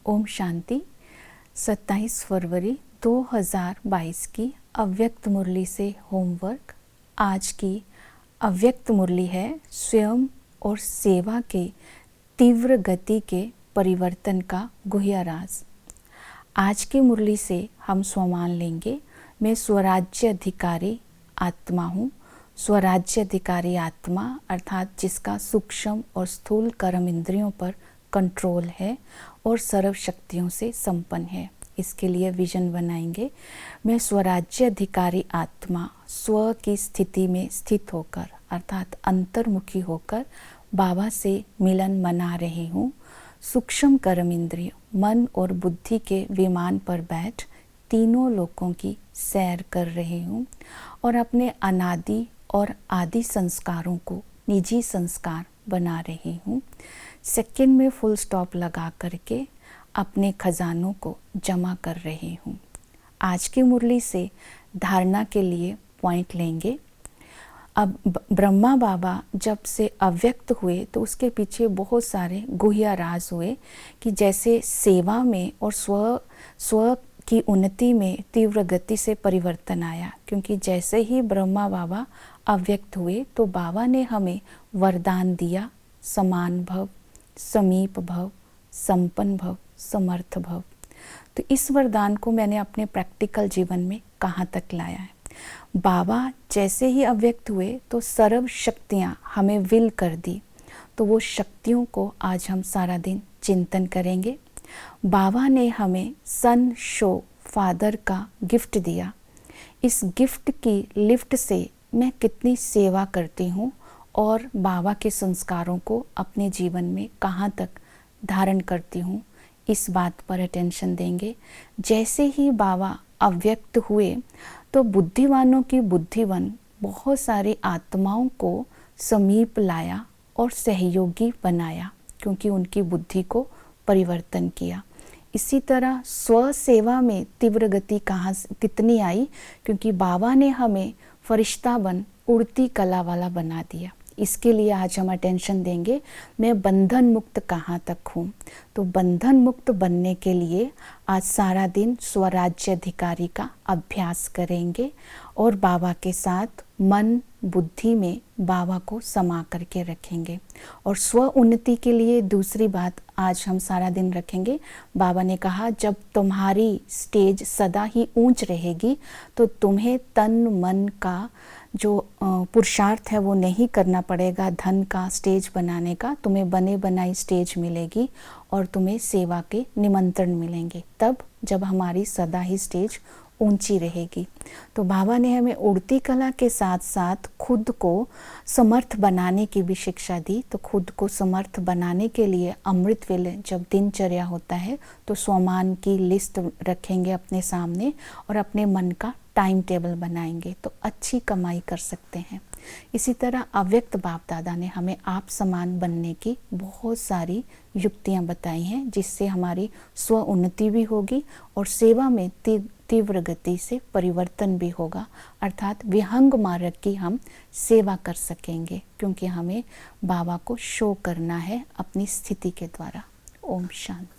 ओम शांति। 27 फरवरी 2022 की अव्यक्त मुरली से होमवर्क। आज की अव्यक्त मुरली है स्वयं और सेवा के तीव्र गति के परिवर्तन का गुह्य राज। आज की मुरली से हम स्वमान लेंगे, मैं स्वराज्य अधिकारी आत्मा हूँ। स्वराज्य अधिकारी आत्मा अर्थात जिसका सूक्ष्म और स्थूल कर्म इंद्रियों पर कंट्रोल है और सर्व शक्तियों से संपन्न है। इसके लिए विजन बनाएंगे, मैं स्वराज्य अधिकारी आत्मा स्व की स्थिति में स्थित होकर अर्थात अंतर्मुखी होकर बाबा से मिलन मना रही हूँ। सूक्ष्म कर्म इंद्रिय मन और बुद्धि के विमान पर बैठ तीनों लोकों की सैर कर रही हूँ और अपने अनादि और आदि संस्कारों को निजी संस्कार बना रही हूँ। सेकंड में फुल स्टॉप लगा करके अपने खजानों को जमा कर रही हूँ। आज की मुरली से धारणा के लिए पॉइंट लेंगे। अब ब्रह्मा बाबा जब से अव्यक्त हुए तो उसके पीछे बहुत सारे गुह्य राज हुए कि जैसे सेवा में और स्व की उन्नति में तीव्र गति से परिवर्तन आया, क्योंकि जैसे ही ब्रह्मा बाबा अव्यक्त हुए तो बाबा ने हमें वरदान दिया, समान भव, समीप भव, संपन्न भव, समर्थ भव। तो इस वरदान को मैंने अपने प्रैक्टिकल जीवन में कहाँ तक लाया है। बाबा जैसे ही अव्यक्त हुए तो सर्व शक्तियाँ हमें विल कर दी, तो वो शक्तियों को आज हम सारा दिन चिंतन करेंगे। बाबा ने हमें सन शो फादर का गिफ्ट दिया। इस गिफ्ट की लिफ्ट से मैं कितनी सेवा करती हूँ और बाबा के संस्कारों को अपने जीवन में कहाँ तक धारण करती हूँ, इस बात पर अटेंशन देंगे। जैसे ही बाबा अव्यक्त हुए तो बुद्धिवानों की बुद्धिवन बहुत सारी आत्माओं को समीप लाया और सहयोगी बनाया, क्योंकि उनकी बुद्धि को परिवर्तन किया। इसी तरह स्व सेवा में तीव्र गति कितनी आई, क्योंकि बाबा ने हमें फरिश्ता बन उड़ती कला वाला बना दिया। इसके लिए आज हम अटेंशन देंगे, मैं बंधन मुक्त कहाँ तक हूँ। तो बंधन मुक्त बनने के लिए आज सारा दिन स्वराज्य अधिकारी का अभ्यास करेंगे और बाबा के साथ मन बुद्धि में बाबा को समा करके रखेंगे। और स्व उन्नति के लिए दूसरी बात आज हम सारा दिन रखेंगे। बाबा ने कहा जब तुम्हारी स्टेज सदा ही ऊंच रहेगी तो तुम्हें तन मन का जो पुरुषार्थ है वो नहीं करना पड़ेगा, धन का स्टेज बनाने का। तुम्हें बने बनाई स्टेज मिलेगी और तुम्हें सेवा के निमंत्रण मिलेंगे, तब जब हमारी सदा ही स्टेज ऊंची रहेगी। तो बाबा ने हमें उड़ती कला के साथ साथ खुद को समर्थ बनाने की भी शिक्षा दी। तो खुद को समर्थ बनाने के लिए अमृत वेले जब दिनचर्या होता है तो स्वमान की लिस्ट रखेंगे अपने सामने और अपने मन का टाइम टेबल बनाएंगे तो अच्छी कमाई कर सकते हैं। इसी तरह अव्यक्त बाप दादा ने हमें आप समान बनने की बहुत सारी युक्तियां बताई हैं, जिससे हमारी स्व उन्नति भी होगी और सेवा में तीव्र गति से परिवर्तन भी होगा, अर्थात विहंग मार्ग की हम सेवा कर सकेंगे, क्योंकि हमें बाबा को शो करना है अपनी स्थिति के द्वारा। ओम शांति।